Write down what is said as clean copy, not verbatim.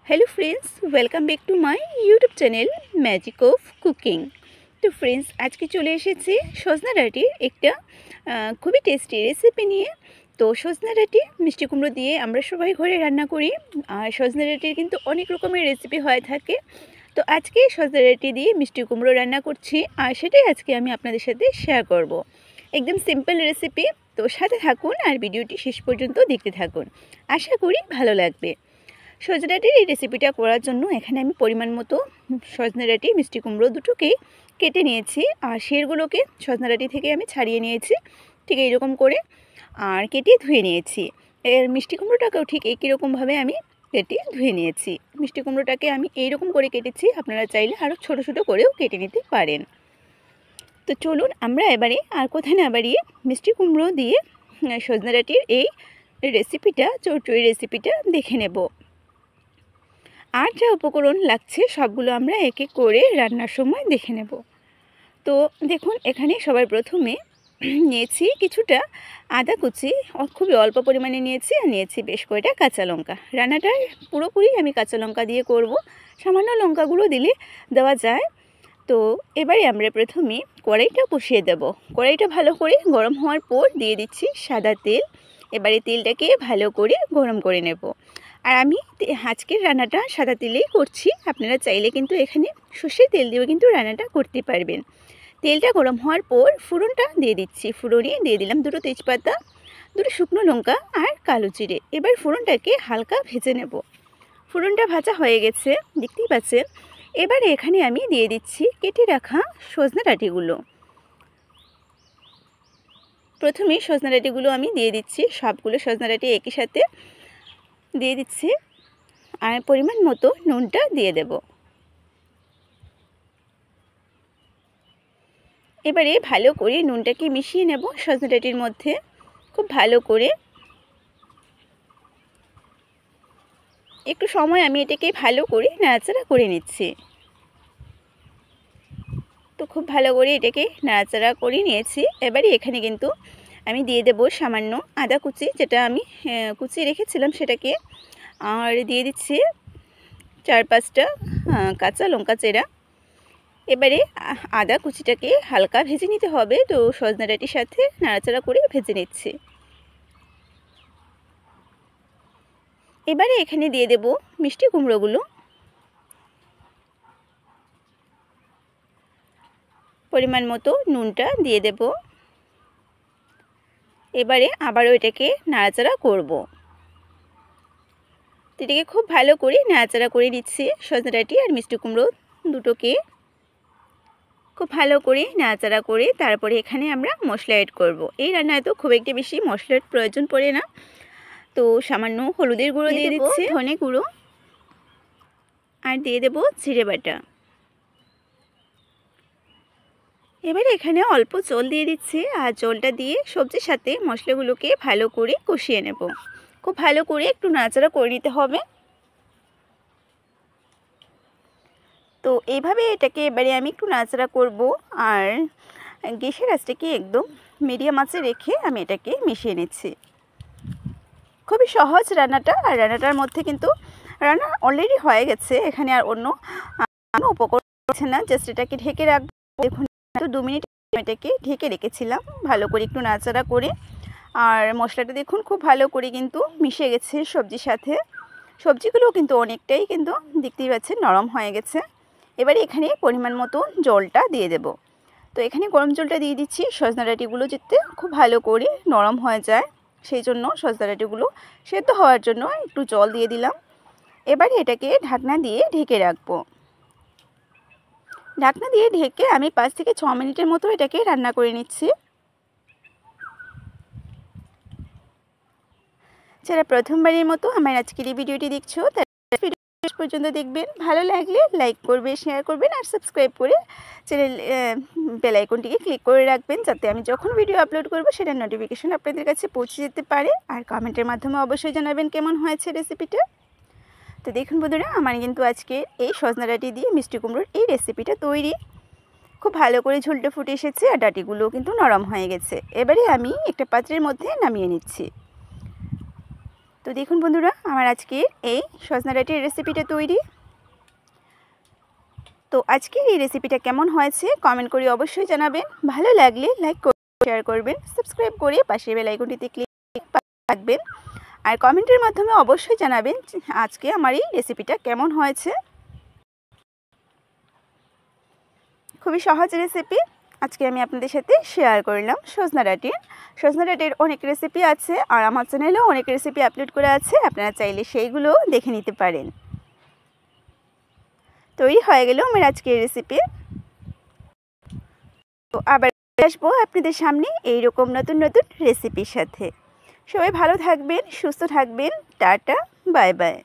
Hello friends, welcome back to my YouTube channel magic of cooking. तो friends, आज के चले एसेছি সজনা ডাঁটির একটা খুবই টেস্টি রেসিপি নিয়ে। তো সজনা ডাঁটি মিষ্টি কুমড়ো দিয়ে আমরা সবাই ঘরে রান্না করি। আর সজনা ডাঁটির কিন্তু অনেক রকমের রেসিপি হয়ে থাকে। তো আজকে সজনা ডাঁটি দিয়ে মিষ্টি কুমড়ো রান্না করছি, আর সেটাই আজকে আমি আপনাদের সাথে শেয়ার করব। একদম সিম্পল রেসিপি। তো সাথে থাকুন আর ভিডিওটি শেষ পর্যন্ত দেখতে থাকুন, আশা করি ভালো লাগবে। সজনে ডাঁটির এই রেসিপিটা করার জন্য এখানে আমি পরিমাণ মতো সজনে ডাঁটি মিষ্টি কুমড়ো দুটোকেই কেটে নিয়েছি, আর শেরগুলোকে সজনে ডাঁটি থেকে আমি ছাড়িয়ে নিয়েছি ঠিক এইরকম করে, আর কেটে ধুয়ে নিয়েছি। এর মিষ্টি কুমড়োটাকেও ঠিক একই রকমভাবে আমি কেটে ধুয়ে নিয়েছি। মিষ্টি কুমড়োটাকে আমি এইরকম করে কেটেছি, আপনারা চাইলে আরও ছোটো ছোটো করেও কেটে নিতে পারেন। তো চলুন আমরা এবারে আর কোথায় না বাড়িয়ে মিষ্টি কুমড়ো দিয়ে সজনে ডাঁটির এই রেসিপিটা, চটচড়ি রেসিপিটা দেখে নেব। আর যা উপকরণ লাগছে সবগুলো আমরা এক এক করে রান্নার সময় দেখে নেব। তো দেখুন, এখানে সবার প্রথমে নিয়েছি কিছুটা আদা কুচি, খুবই অল্প পরিমাণে নিয়েছি, আর নিয়েছি বেশ কয়টা কাঁচা লঙ্কা। রান্নাটা পুরোপুরি আমি কাঁচা লঙ্কা দিয়ে করব, সামান্য লঙ্কাগুলো দিলে দেওয়া যায়। তো এবারে আমরা প্রথমে কড়াইটা বসিয়ে দেব। কড়াইটা ভালো করে গরম হওয়ার পর দিয়ে দিচ্ছি সাদা তেল। এবারে তেলটাকে ভালো করে গরম করে নেব। আর আমি আজকের রান্নাটা সাদা তেলেই করছি, আপনারা চাইলে কিন্তু এখানে সর্ষের তেল দিয়েও কিন্তু রান্নাটা করতে পারবেন। তেলটা গরম হওয়ার পর ফোড়নটা দিয়ে দিচ্ছি। ফোড়নে দিয়ে দিলাম দুটো তেজপাতা, দুটো শুকনো লঙ্কা আর কালো জিরে। এবার ফোড়নটাকে হালকা ভেজে নেব। ফোড়নটা ভাজা হয়ে গেছে, দেখতেই পাচ্ছেন। এবারে এখানে আমি দিয়ে দিচ্ছি কেটে রাখা সজনে ডাঁটিগুলো। প্রথমে সজনে ডাঁটিগুলো আমি দিয়ে দিচ্ছি, সবগুলো সজনে ডাঁটি একই সাথে দিয়ে দিচ্ছি, আর পরিমাণ মতো নুনটা দিয়ে দেব। এবারে ভালো করে নুনটাকে মিশিয়ে নেব সজনে ডাঁটির মধ্যে, খুব ভালো করে। একটু সময় আমি এটাকে ভালো করে নাড়াচাড়া করে নিচ্ছি। তো খুব ভালো করে এটাকে নাড়াচাড়া করে নিয়েছি। এবারে এখানে কিন্তু আমি দিয়ে দেব সামান্য আদা কুচি, যেটা আমি কুচিয়ে রেখেছিলাম সেটাকে, আর দিয়ে দিচ্ছি 4-5টা কাঁচা লঙ্কা চেরা। এবারে আদা কুচিটাকে হালকা ভেজে নিতে হবে, তো সজনে ডাঁটির সাথে নাড়াচাড়া করে ভেজে নিচ্ছি। এবারে এখানে দিয়ে দেব মিষ্টি কুমড়োগুলো। পরিমাণ মতো নুনটা দিয়ে দেব। এবারে আবারও এটাকে নাড়াচাড়া করব। এটাকে খুব ভালো করে নাড়াচাড়া করে নিচ্ছি। সজনে ডাঁটি আর মিষ্টি কুমড়ো দুটোকে খুব ভালো করে নাড়াচাড়া করে তারপরে এখানে আমরা মশলা অ্যাড করব। এই রান্নায় তো খুব একটা বেশি মশলার প্রয়োজন পড়ে না। তো সামান্য হলুদের গুঁড়ো দিয়ে দিচ্ছি, ধনে গুঁড়ো, আর দিয়ে দেব জিরে বাটা। এবারে এখানে অল্প জল দিয়ে দিচ্ছি, আর জলটা দিয়ে সবজির সাথে মশলাগুলোকে ভালো করে কষিয়ে নেব। খুব ভালো করে একটু নাড়াচাড়া করে নিতে হবে। তো এইভাবে এটাকে এবারে আমি একটু নাড়াচাড়া করব, আর গ্যাসের আঁচটাকে একদম মিডিয়াম আঁচে রেখে আমি এটাকে মিশিয়ে নিচ্ছি। খুবই সহজ রান্নাটা, আর রান্নাটার মধ্যে কিন্তু রান্না অলরেডি হয়ে গেছে। এখানে আর অন্য উপকরণ আছে না, জাস্ট এটাকে ঢেকে রাখবো। দেখুন, 2 মিনিট এটাকে ঢেকে রেখেছিলাম ভালো করে একটু নাড়াচাড়া করে। আর মশলাটা দেখুন খুব ভালো করে কিন্তু মিশে গেছে সবজির সাথে। সবজিগুলো কিন্তু অনেকটাই কিন্তু দেখতেই পাচ্ছেন নরম হয়ে গেছে। এবারে এখানে পরিমাণ মতো জলটা দিয়ে দেব। তো এখানে গরম জলটা দিয়ে দিচ্ছি সজনে ডাঁটিগুলো যাতে খুব ভালো করে নরম হয়ে যায়, সেই জন্য সজনে ডাঁটিগুলো সেদ্ধ হওয়ার জন্য একটু জল দিয়ে দিলাম। এবারে এটাকে ঢাকনা দিয়ে ঢেকে রাখবো। ঢাকনা দিয়ে ঢেকে আমি 5 থেকে 6 মিনিটের মতো এটাকে রান্না করে নিচ্ছি। যারা প্রথমবারের মতো আমার আজকের এই ভিডিওটি দেখছো, তারা ভিডিও শেষ পর্যন্ত দেখবেন। ভালো লাগলে লাইক করবে, শেয়ার করবেন, আর সাবস্ক্রাইব করে চ্যানেল বেল আইকনটিকে ক্লিক করে রাখবেন, যাতে আমি যখন ভিডিও আপলোড করব সেটার নোটিফিকেশন আপনাদের কাছে পৌঁছে যেতে পারে। আর কমেন্টের মাধ্যমে অবশ্যই জানাবেন কেমন হয়েছে রেসিপিটা। তো দেখুন বন্ধুরা, আমার কিন্তু আজকে এই সজনে ডাঁটি দিয়ে মিষ্টি কুমড়োর এই রেসিপিটা তৈরি। খুব ভালো করে ঝোলটা ফুটে এসেছে, আর ডাঁটিগুলোও কিন্তু নরম হয়ে গেছে। এবারে আমি একটা পাত্রের মধ্যে নামিয়ে নিচ্ছি। তো দেখুন বন্ধুরা, আমার আজকের এই সজনা ডাঁটির রেসিপিটা তৈরি। তো আজকের এই রেসিপিটা কেমন হয়েছে কমেন্ট করে অবশ্যই জানাবেন। ভালো লাগলে লাইক করে শেয়ার করবেন, সাবস্ক্রাইব করে পাশের বেল আইকনটিতে ক্লিক রাখবেন। আর কমেন্টের মাধ্যমে অবশ্যই জানাবেন আজকে আমার এই রেসিপিটা কেমন হয়েছে। খুবই সহজ রেসিপি আজকে আমি আপনাদের সাথে শেয়ার করলাম। সজনা ডাঁটির অনেক রেসিপি আছে আর আমার চ্যানেলেও অনেক রেসিপি আপলোড করা আছে, আপনারা চাইলে সেইগুলো দেখে নিতে পারেন। তৈরি হয়ে গেল আমার আজকের রেসিপি। তো আবার আসবো আপনাদের সামনে এইরকম নতুন নতুন রেসিপির সাথে। সবাই ভালো থাকবেন, সুস্থ থাকবেন। Tata, bye bye.